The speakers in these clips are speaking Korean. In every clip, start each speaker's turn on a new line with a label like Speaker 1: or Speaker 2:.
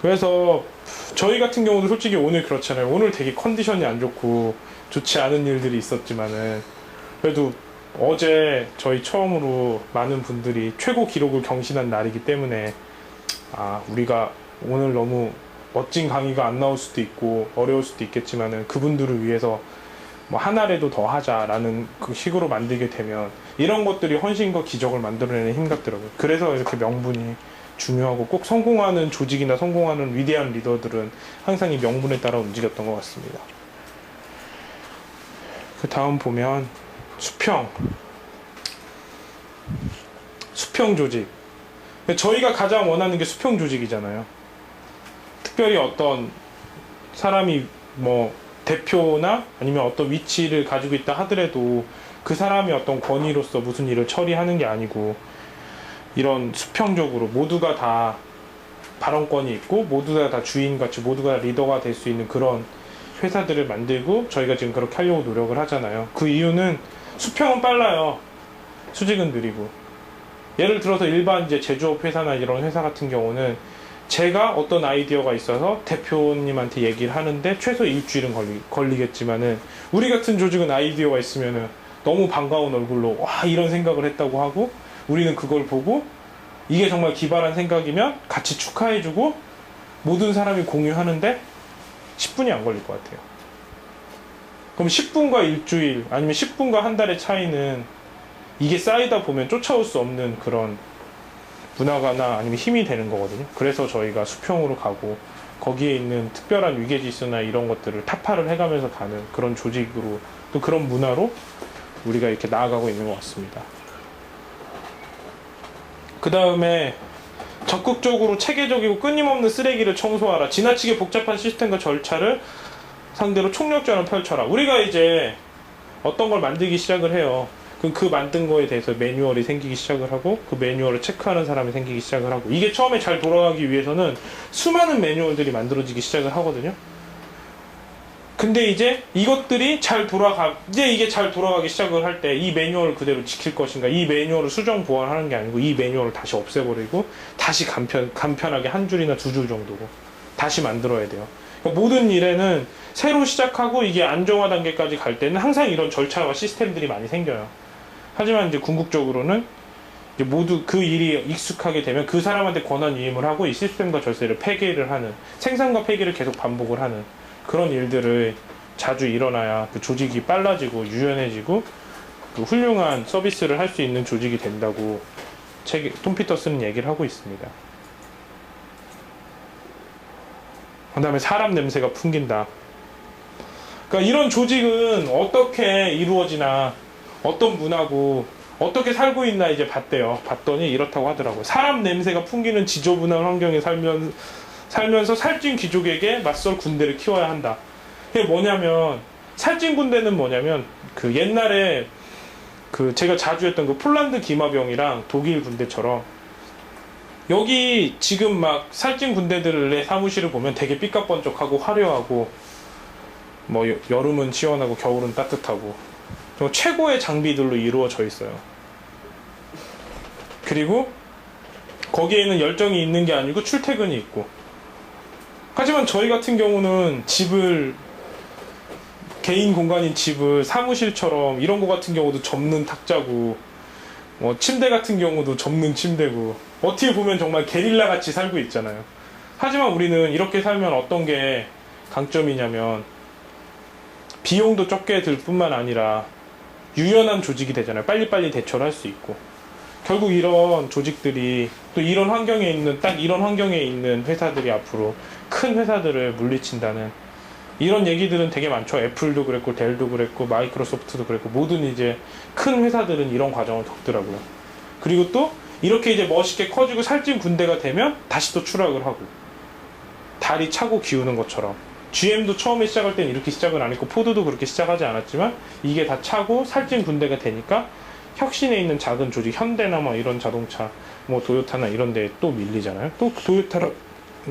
Speaker 1: 그래서 저희 같은 경우도 솔직히 오늘 그렇잖아요. 오늘 되게 컨디션이 안 좋고 좋지 않은 일들이 있었지만은 그래도 어제 저희 처음으로 많은 분들이 최고 기록을 경신한 날이기 때문에 우리가 오늘 너무 멋진 강의가 안 나올 수도 있고 어려울 수도 있겠지만은 그분들을 위해서 뭐 하나라도 더 하자라는 그 식으로 만들게 되면 이런 것들이 헌신과 기적을 만들어내는 힘 같더라고요. 그래서 이렇게 명분이 중요하고 꼭 성공하는 조직이나 성공하는 위대한 리더들은 항상 이 명분에 따라 움직였던 것 같습니다. 그 다음 보면 수평 조직. 저희가 가장 원하는 게 수평 조직이잖아요. 특별히 어떤 사람이 뭐 대표나 아니면 어떤 위치를 가지고 있다 하더라도 그 사람이 어떤 권위로서 무슨 일을 처리하는 게 아니고 이런 수평적으로 모두가 다 발언권이 있고 모두가 다 주인같이 모두가 리더가 될 수 있는 그런 회사들을 만들고 저희가 지금 그렇게 하려고 노력을 하잖아요. 그 이유는 수평은 빨라요. 수직은 느리고. 예를 들어서 일반 이제 제조업 회사나 이런 회사 같은 경우는 제가 어떤 아이디어가 있어서 대표님한테 얘기를 하는데 최소 일주일은 걸리겠지만은 우리 같은 조직은 아이디어가 있으면은 너무 반가운 얼굴로 와 이런 생각을 했다고 하고 우리는 그걸 보고 이게 정말 기발한 생각이면 같이 축하해주고 모든 사람이 공유하는데 10분이 안 걸릴 것 같아요. 그럼 10분과 일주일 아니면 10분과 한 달의 차이는 이게 쌓이다 보면 쫓아올 수 없는 그런 문화가나 아니면 힘이 되는 거거든요. 그래서 저희가 수평으로 가고 거기에 있는 특별한 위계질서나 이런 것들을 타파를 해가면서 가는 그런 조직으로 또 그런 문화로 우리가 이렇게 나아가고 있는 것 같습니다. 그 다음에 적극적으로 체계적이고 끊임없는 쓰레기를 청소하라. 지나치게 복잡한 시스템과 절차를 상대로 총력전을 펼쳐라. 우리가 이제 어떤 걸 만들기 시작을 해요. 그 만든 거에 대해서 매뉴얼이 생기기 시작을 하고 그 매뉴얼을 체크하는 사람이 생기기 시작을 하고 이게 처음에 잘 돌아가기 위해서는 수많은 매뉴얼들이 만들어지기 시작을 하거든요. 근데 이제 이것들이 이게 잘 돌아가기 시작을 할 때 이 매뉴얼을 그대로 지킬 것인가, 이 매뉴얼을 수정 보완하는 게 아니고 이 매뉴얼을 다시 없애버리고 다시 간편하게 한 줄이나 두 줄 정도로 다시 만들어야 돼요. 그러니까 모든 일에는 새로 시작하고 이게 안정화 단계까지 갈 때는 항상 이런 절차와 시스템들이 많이 생겨요. 하지만 이제 궁극적으로는 이제 모두 그 일이 익숙하게 되면 그 사람한테 권한 위임을 하고 이 시스템과 절차를 폐기를 하는, 생산과 폐기를 계속 반복을 하는 그런 일들을 자주 일어나야 그 조직이 빨라지고 유연해지고 그 훌륭한 서비스를 할 수 있는 조직이 된다고 톰 피터스는 얘기를 하고 있습니다. 그 다음에 사람 냄새가 풍긴다. 그러니까 이런 조직은 어떻게 이루어지나 어떤 문화고 어떻게 살고 있나 이제 봤대요. 봤더니 이렇다고 하더라고요. 사람 냄새가 풍기는 지저분한 환경에 살면서 살찐 귀족에게 맞설 군대를 키워야 한다. 그게 뭐냐면 살찐 군대는 뭐냐면 그 옛날에 그 제가 자주 했던 그 폴란드 기마병이랑 독일 군대처럼 여기 지금 막 살찐 군대들의 사무실을 보면 되게 삐까번쩍하고 화려하고 뭐 여름은 시원하고 겨울은 따뜻하고 최고의 장비들로 이루어져 있어요. 그리고 거기에는 열정이 있는 게 아니고 출퇴근이 있고. 하지만 저희 같은 경우는 개인 공간인 집을 사무실처럼 이런 거 같은 경우도 접는 탁자고 뭐 침대 같은 경우도 접는 침대고 어떻게 보면 정말 게릴라 같이 살고 있잖아요. 하지만 우리는 이렇게 살면 어떤 게 강점이냐면 비용도 적게 들 뿐만 아니라 유연한 조직이 되잖아요. 빨리빨리 대처를 할 수 있고. 결국 이런 조직들이 또 이런 환경에 있는 회사들이 앞으로 큰 회사들을 물리친다는 이런 얘기들은 되게 많죠. 애플도 그랬고 델도 그랬고 마이크로소프트도 그랬고 모든 이제 큰 회사들은 이런 과정을 겪더라고요. 그리고 또 이렇게 이제 멋있게 커지고 살찐 군대가 되면 다시 또 추락을 하고 다리 차고 기우는 것처럼 GM도 처음에 시작할 때는 이렇게 시작을 안 했고 포드도 그렇게 시작하지 않았지만 이게 다 차고 살찐 군대가 되니까 혁신에 있는 작은 조직 현대나 뭐 이런 자동차 뭐 도요타나 이런 데에 또 밀리잖아요. 또 도요타로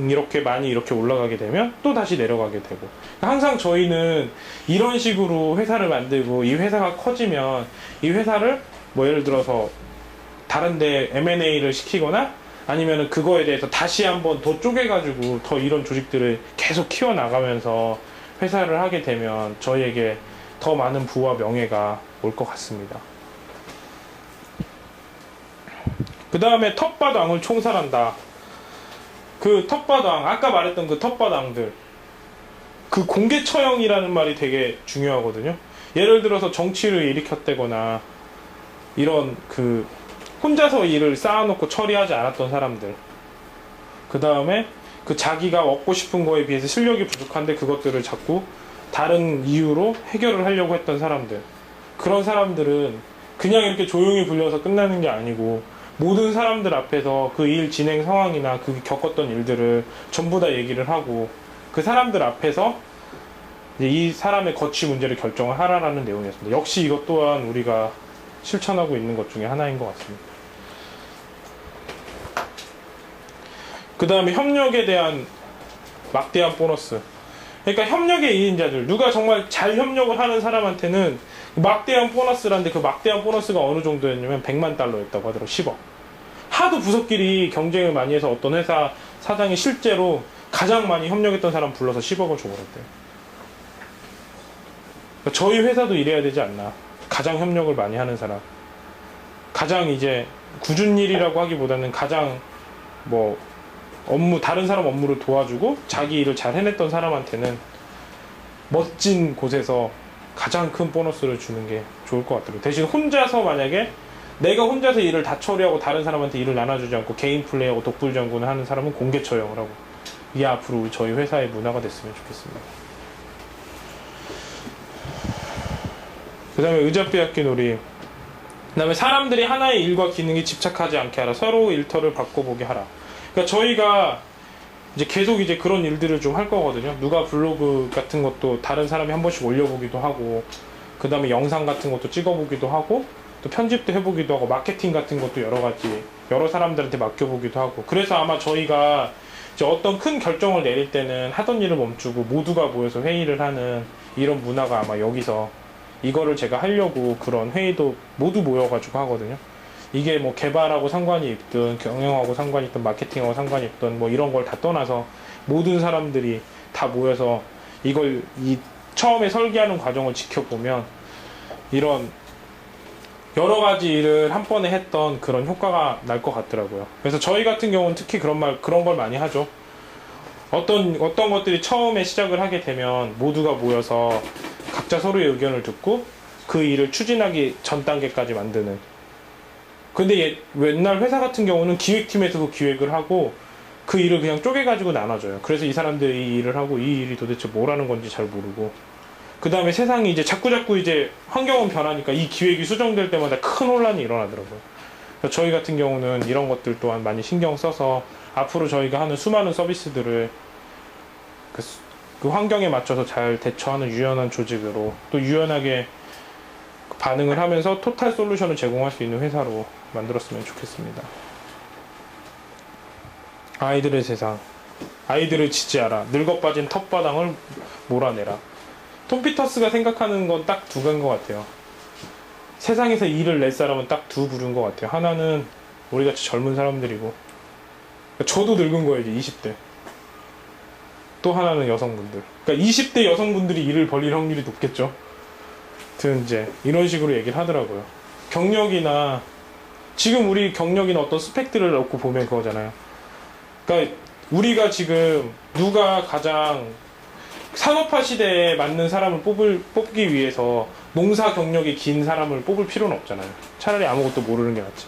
Speaker 1: 이렇게 많이 이렇게 올라가게 되면 또 다시 내려가게 되고 항상 저희는 이런 식으로 회사를 만들고 이 회사가 커지면 이 회사를 뭐 예를 들어서 다른 데 M&A를 시키거나 아니면은 그거에 대해서 다시 한번 더 쪼개가지고 더 이런 조직들을 계속 키워나가면서 회사를 하게 되면 저희에게 더 많은 부와 명예가 올 것 같습니다. 그 다음에 텃밭왕을 총살한다. 그 텃밭왕, 아까 말했던 그 텃밭왕들, 그 공개 처형이라는 말이 되게 중요하거든요. 예를 들어서 정치를 일으켰다거나 이런 그 혼자서 일을 쌓아놓고 처리하지 않았던 사람들, 그 다음에 그 자기가 얻고 싶은 거에 비해서 실력이 부족한데 그것들을 자꾸 다른 이유로 해결을 하려고 했던 사람들, 그런 사람들은 그냥 이렇게 조용히 불려서 끝나는 게 아니고 모든 사람들 앞에서 그 일 진행 상황이나 그 겪었던 일들을 전부 다 얘기를 하고 그 사람들 앞에서 이제 이 사람의 거취 문제를 결정을 하라라는 내용이었습니다. 역시 이것 또한 우리가 실천하고 있는 것 중에 하나인 것 같습니다. 그 다음에 협력에 대한 막대한 보너스. 그러니까 협력의 2인자들, 누가 정말 잘 협력을 하는 사람한테는 막대한 보너스라는데, 그 막대한 보너스가 어느 정도였냐면 100만 달러였다고 하더라고요. 10억. 하도 부서끼리 경쟁을 많이 해서 어떤 회사 사장이 실제로 가장 많이 협력했던 사람 불러서 10억을 줘버렸대요. 그러니까 저희 회사도 이래야 되지 않나. 가장 협력을 많이 하는 사람, 가장 이제 굳은 일이라고 하기보다는 가장 뭐 업무, 다른 사람 업무를 도와주고 자기 일을 잘 해냈던 사람한테는 멋진 곳에서 가장 큰 보너스를 주는 게 좋을 것 같더라고요. 대신 혼자서, 만약에 내가 혼자서 일을 다 처리하고 다른 사람한테 일을 나눠주지 않고 개인 플레이하고 독불장군을 하는 사람은 공개 처형을 하고, 이게 앞으로 저희 회사의 문화가 됐으면 좋겠습니다. 그 다음에 의자 빼앗기 놀이. 그 다음에 사람들이 하나의 일과 기능에 집착하지 않게 하라. 서로 일터를 바꿔보게 하라. 그러니까 저희가 이제 계속 이제 그런 일들을 좀 할 거거든요. 누가 블로그 같은 것도 다른 사람이 한 번씩 올려보기도 하고, 그 다음에 영상 같은 것도 찍어보기도 하고, 또 편집도 해보기도 하고, 마케팅 같은 것도 여러 가지 여러 사람들한테 맡겨보기도 하고. 그래서 아마 저희가 이제 어떤 큰 결정을 내릴 때는 하던 일을 멈추고 모두가 모여서 회의를 하는 이런 문화가 아마 여기서, 이거를 제가 하려고 그런 회의도 모두 모여가지고 하거든요. 이게 뭐 개발하고 상관이 있든 경영하고 상관이 있든 마케팅하고 상관이 있든 뭐 이런 걸 다 떠나서 모든 사람들이 다 모여서 이걸 처음에 설계하는 과정을 지켜보면 이런 여러 가지 일을 한 번에 했던 그런 효과가 날 것 같더라고요. 그래서 저희 같은 경우는 특히 그런 걸 많이 하죠. 어떤 것들이 처음에 시작을 하게 되면 모두가 모여서 각자 서로의 의견을 듣고 그 일을 추진하기 전 단계까지 만드는. 근데 옛날 회사 같은 경우는 기획팀에서도 기획을 하고 그 일을 그냥 쪼개가지고 나눠줘요. 그래서 이 사람들이 이 일을 하고 이 일이 도대체 뭐라는 건지 잘 모르고, 그 다음에 세상이 이제 자꾸자꾸 이제 환경은 변하니까 이 기획이 수정될 때마다 큰 혼란이 일어나더라고요. 그래서 저희 같은 경우는 이런 것들 또한 많이 신경 써서 앞으로 저희가 하는 수많은 서비스들을 그 환경에 맞춰서 잘 대처하는 유연한 조직으로, 또 유연하게 반응을 하면서 토탈 솔루션을 제공할 수 있는 회사로 만들었으면 좋겠습니다. 아이들의 세상. 아이들을 지지하라. 늙어빠진 텃바닥을 몰아내라. 톰 피터스가 생각하는 건 딱 두 가지인 것 같아요. 세상에서 일을 낼 사람은 딱 두 부류인 것 같아요. 하나는 우리같이 젊은 사람들이고, 저도 늙은 거예요, 이제 20대. 또 하나는 여성분들. 그러니까 20대 여성분들이 일을 벌릴 확률이 높겠죠. 이제 이런 식으로 얘기를 하더라고요. 경력이나, 지금 우리 경력이나 어떤 스펙들을 놓고 보면 그거잖아요. 그러니까 우리가 지금 누가 가장 산업화 시대에 맞는 사람을 뽑기 위해서 농사 경력이 긴 사람을 뽑을 필요는 없잖아요. 차라리 아무것도 모르는 게 낫지.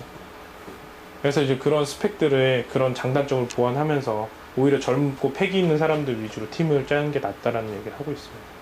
Speaker 1: 그래서 이제 그런 스펙들의 그런 장단점을 보완하면서 오히려 젊고 패기 있는 사람들 위주로 팀을 짜는 게 낫다라는 얘기를 하고 있습니다.